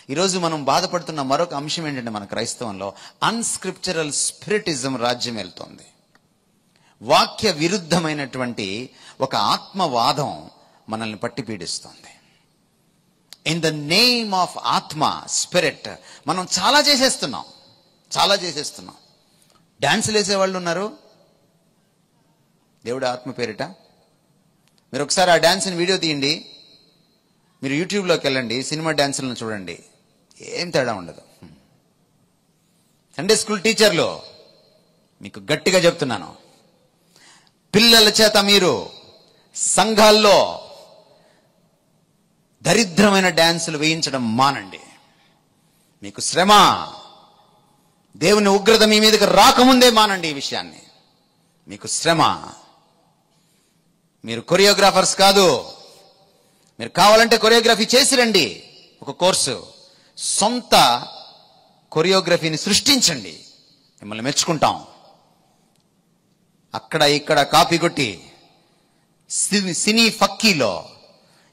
ఈరోజు మనం బాధపడుతున్న మరొక అంశం ఏంటంటే, మన క్రైస్తవంలో అన్స్క్రిప్చరల్ స్పిరిటిజం రాజ్యం వెళ్తోంది. వాక్య విరుద్ధమైనటువంటి ఒక ఆత్మవాదం మనల్ని పట్టి పీడిస్తోంది. ఇన్ ద నేమ్ ఆఫ్ ఆత్మ, స్పిరిట్, మనం చాలా చేసేస్తున్నాం. డాన్సులు వేసేవాళ్ళు ఉన్నారు దేవుడు ఆత్మ పేరిట. మీరు ఒకసారి ఆ డాన్స్ని వీడియో తీయండి, మీరు యూట్యూబ్లోకి వెళ్ళండి, సినిమా డాన్సులను చూడండి, ఏం తేడా ఉండదు. సండే స్కూల్ టీచర్లు మీకు గట్టిగా చెప్తున్నాను, పిల్లల చేత మీరు సంఘాల్లో దరిద్రమైన డాన్సులు వేయించడం మానండి. మీకు శ్రమ, దేవుని ఉగ్రత మీ మీదకి రాకముందే మానండి ఈ విషయాన్ని. మీకు శ్రమ. మీరు కొరియోగ్రాఫర్స్ కాదు. మీరు కావాలంటే కొరియోగ్రఫీ చేసి రండి, ఒక కోర్సు, సొంత కొరియోగ్రఫీని సృష్టించండి, మిమ్మల్ని మెచ్చుకుంటాం. అక్కడ ఇక్కడ కాపీ కొట్టి సినీ ఫక్కీలో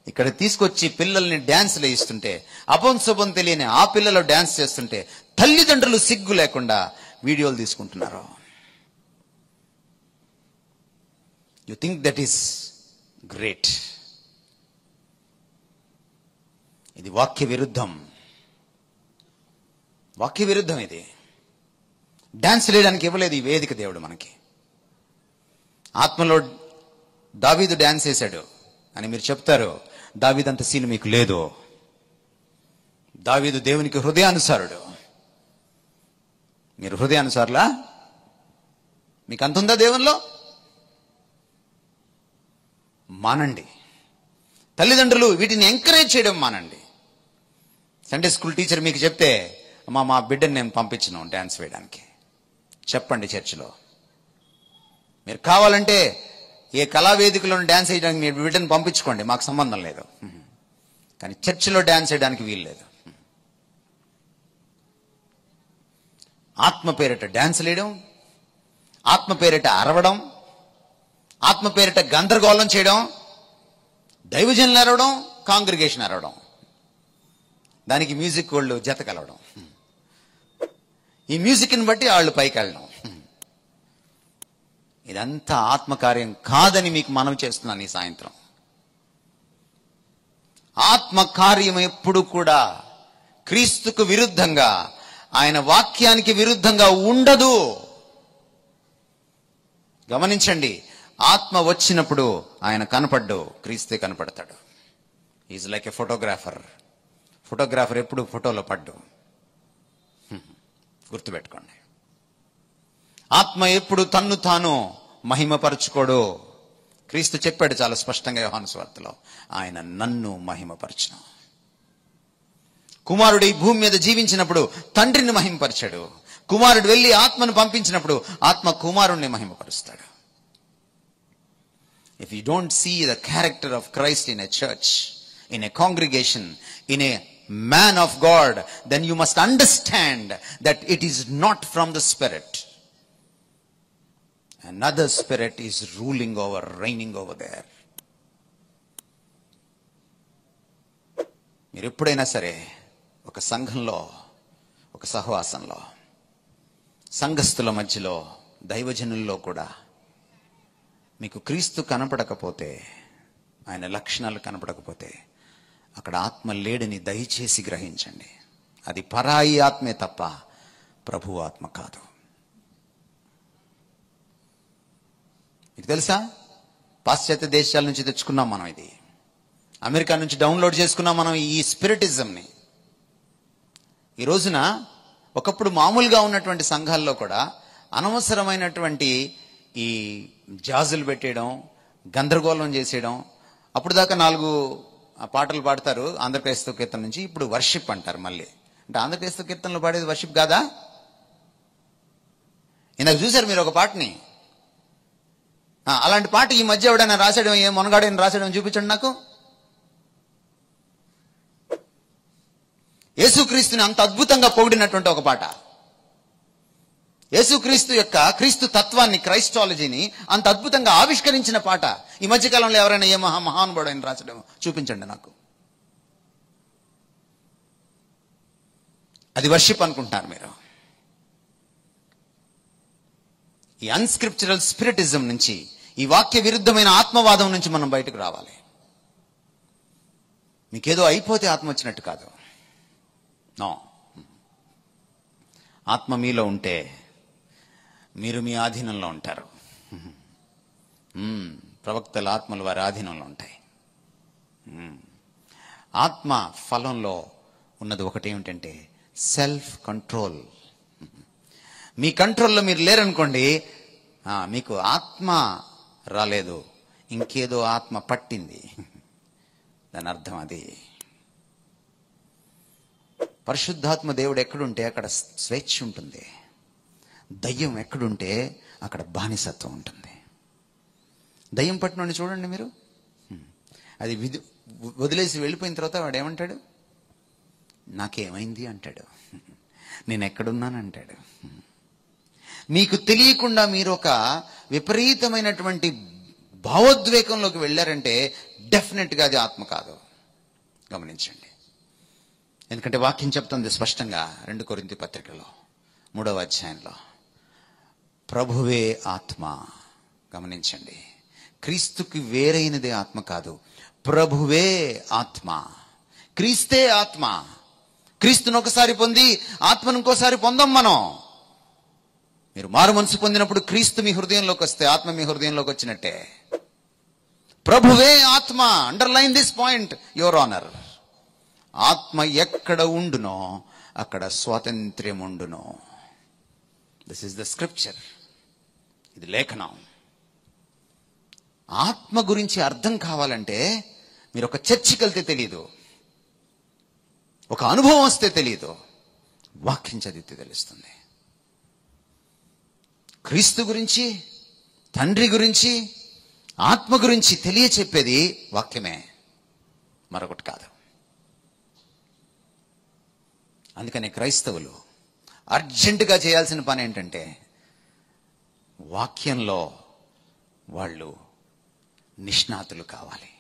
ఇక్కడ తీసుకొచ్చి పిల్లల్ని డ్యాన్స్లు వేయిస్తుంటే, అపంశుభం తెలియని ఆ పిల్లలు డ్యాన్స్ చేస్తుంటే తల్లిదండ్రులు సిగ్గు లేకుండా వీడియోలు తీసుకుంటున్నారు. You think that is great. ఇది వాక్య విరుద్ధం. ఇది డాన్స్ వేయడానికి ఇవ్వలేదు ఈ వేదిక దేవుడు మనకి. ఆత్మలో దావీదు డాన్స్ వేశాడు అని మీరు చెప్తారు. దావీదు అంత సీన్ మీకు లేదు. దావీదు దేవునికి హృదయానుసారుడు. మీరు హృదయానుసారులా? మీకు అంత ఉందా దేవునిలో? మానండి. తల్లిదండ్రులు వీటిని ఎంకరేజ్ చేయడం మానండి. సండే స్కూల్ టీచర్ మీకు చెప్తే, మా బిడ్డని నేను పంపించను డ్యాన్స్ వేయడానికి, చెప్పండి చర్చిలో. మీరు కావాలంటే ఏ కళావేదికలో డ్యాన్స్ వేయడానికి మీరు బిడ్డను పంపించుకోండి, మాకు సంబంధం లేదు. కానీ చర్చిలో డ్యాన్స్ వేయడానికి వీలు లేదు. ఆత్మ పేరిట డ్యాన్స్ వేయడం, ఆత్మ పేరిట అరవడం, ఆత్మ పేరిట గందరగోళం చేయడం, దైవజనులు అరవడం, కాంగ్రిగేషన్ అరవడం, దానికి మ్యూజిక్ వాళ్ళు జత కలవడం, ఈ మ్యూజిక్ని బట్టి వాళ్ళు పైకి వెళ్ళడం, ఇదంతా ఆత్మకార్యం కాదని మీకు మనవి చేస్తున్నాను ఈ సాయంత్రం. ఆత్మకార్యం ఎప్పుడు కూడా క్రీస్తుకు విరుద్ధంగా, ఆయన వాక్యానికి విరుద్ధంగా ఉండదు. గమనించండి, ఆత్మ వచ్చినప్పుడు ఆయన కనపడ్డు, క్రీస్తే కనపడతాడు. ఈజ్ లైక్ ఎ ఫోటోగ్రాఫర్ ఎప్పుడు ఫోటోలో పడ్డు. గుర్తుపెట్టుకోండి. ఆత్మ ఎప్పుడు తన్ను తాను మహిమపరచుకోడు. క్రీస్తు చెప్పాడు చాలా స్పష్టంగా యోహాను సువార్తలో, ఆయన నన్ను మహిమపరచును. కుమారుడు ఈ భూమి మీద జీవించినప్పుడు తండ్రిని మహిమపరిచాడు. కుమారుడు వెళ్ళి ఆత్మను పంపించినప్పుడు ఆత్మ కుమారుణ్ణి మహిమపరుస్తాడు. If you don't see the character of Christ in a church, in a congregation, in a man of God, then you must understand that it is not from the Spirit. Another spirit is reigning over there. మీరు ఎప్పుడైనా సరే ఒక సంఘంలో, ఒక సహవాసంలో, సంఘస్థుల మధ్యలో, దైవజనుల్లో కూడా మీకు క్రీస్తు కనపడకపోతే, ఆయన లక్షణాలు కనపడకపోతే, అక్కడ ఆత్మ లేడని దయచేసి గ్రహించండి. అది పరాయి ఆత్మే తప్ప ప్రభు ఆత్మ కాదు. మీకు తెలుసా, పాశ్చాత్య దేశాల నుంచి తెచ్చుకున్నాం మనం. ఇది అమెరికా నుంచి డౌన్లోడ్ చేసుకున్నాం మనం ఈ స్పిరిటిజంని. ఈ రోజున ఒకప్పుడు మామూలుగా ఉన్నటువంటి సంఘాల్లో కూడా అనవసరమైనటువంటి ఈ జాజులు పెట్టేయడం, గందరగోళం చేసేయడం. అప్పుడు దాకా 4 పాటలు పాడతారు ఆంధ్రక్రైస్తవ కీర్తన నుంచి, ఇప్పుడు వర్షిప్ అంటారు మళ్ళీ. అంటే ఆంధ్రక్రైస్తవ కీర్తనలో పాడేది వర్షిప్ కాదా? ఇందాక చూశారు మీరు ఒక పాటని. అలాంటి పాట ఈ మధ్య ఎవడైనా రాసాడు, ఏ మొనగాడైనా రాసాడని చూపించండి నాకు. యేసుక్రీస్తుని అంత అద్భుతంగా పొగిడినటువంటి ఒక పాట, యేసుక్రీస్తు యొక్క క్రీస్తు తత్వాన్ని, క్రైస్టాలజీని అంత అద్భుతంగా ఆవిష్కరించిన పాట ఈ మధ్యకాలంలో ఎవరైనా ఏ మహానుభావుడు ఆయన రాసడం చూపించండి నాకు. అది వర్షిప్ అనుకుంటున్నారు మీరు. ఈ అన్స్క్రిప్చరల్ స్పిరిటిజం నుంచి, ఈ వాక్య విరుద్ధమైన ఆత్మవాదం నుంచి మనం బయటకు రావాలి. మీకేదో అయిపోతే ఆత్మ వచ్చినట్టు కాదు. నో, ఆత్మ మీలో ఉంటే మీరు మీ ఆధీనంలో ఉంటారు. ప్రవక్తల ఆత్మలు వారి ఆధీనంలో ఉంటాయి. ఆత్మ ఫలంలో ఉన్నది ఒకటి ఏమిటంటే సెల్ఫ్ కంట్రోల్. మీ కంట్రోల్లో మీరు లేరనుకోండి, మీకు ఆత్మ రాలేదు, ఇంకేదో ఆత్మ పట్టింది. దాని అర్థం అది. పరిశుద్ధాత్మ దేవుడు ఎక్కడుంటే అక్కడ స్వేచ్ఛ ఉంటుంది. దయ్యం ఎక్కడుంటే అక్కడ బానిసత్వం ఉంటుంది. దయ్యం పట్టినోడిని చూడండి మీరు, అది వదిలేసి వెళ్ళిపోయిన తర్వాత వాడు ఏమంటాడు? నాకేమైంది అంటాడు, నేను ఎక్కడున్నాను అంటాడు. మీకు తెలియకుండా మీరు ఒక విపరీతమైనటువంటి భావోద్వేగంలోకి వెళ్ళారంటే డెఫినెట్గా అది ఆత్మ కాదు. గమనించండి. ఎందుకంటే వాక్యం చెప్తుంది స్పష్టంగా 2 కొరింథీ పత్రికలో 3వ అధ్యాయంలో, ప్రభువే ఆత్మ. గమనించండి, క్రీస్తుకి వేరైనదే ఆత్మ కాదు, ప్రభువే ఆత్మ. క్రీస్తే ఆత్మ. క్రీస్తును ఒకసారి పొంది ఆత్మను ఇంకోసారి పొందాం మనం. మీరు మారు మనసు పొందినప్పుడు క్రీస్తు మీ హృదయంలోకి వస్తే ఆత్మ మీ హృదయంలోకి వచ్చినట్టే. ప్రభువే ఆత్మ. Underline this point, your honour. ఆత్మ ఎక్కడ ఉండునో అక్కడ స్వాతంత్ర్యం ఉండునో. This is the scripture. ఇది లేఖనం. ఆత్మ గురించి అర్థం కావాలంటే మీరు ఒక చర్చికి వెళ్తే తెలియదు, ఒక అనుభవం వస్తే తెలియదు, వాక్యం చదివితే తెలుస్తుంది. క్రీస్తు గురించి, తండ్రి గురించి, ఆత్మ గురించి తెలియచెప్పేది వాక్యమే, మరొకటి కాదు. అందుకని క్రైస్తవులు అర్జెంటుగా చేయాల్సిన పని ఏంటంటే వాక్యంలో వాళ్ళు నిష్ణాతులు కావాలి.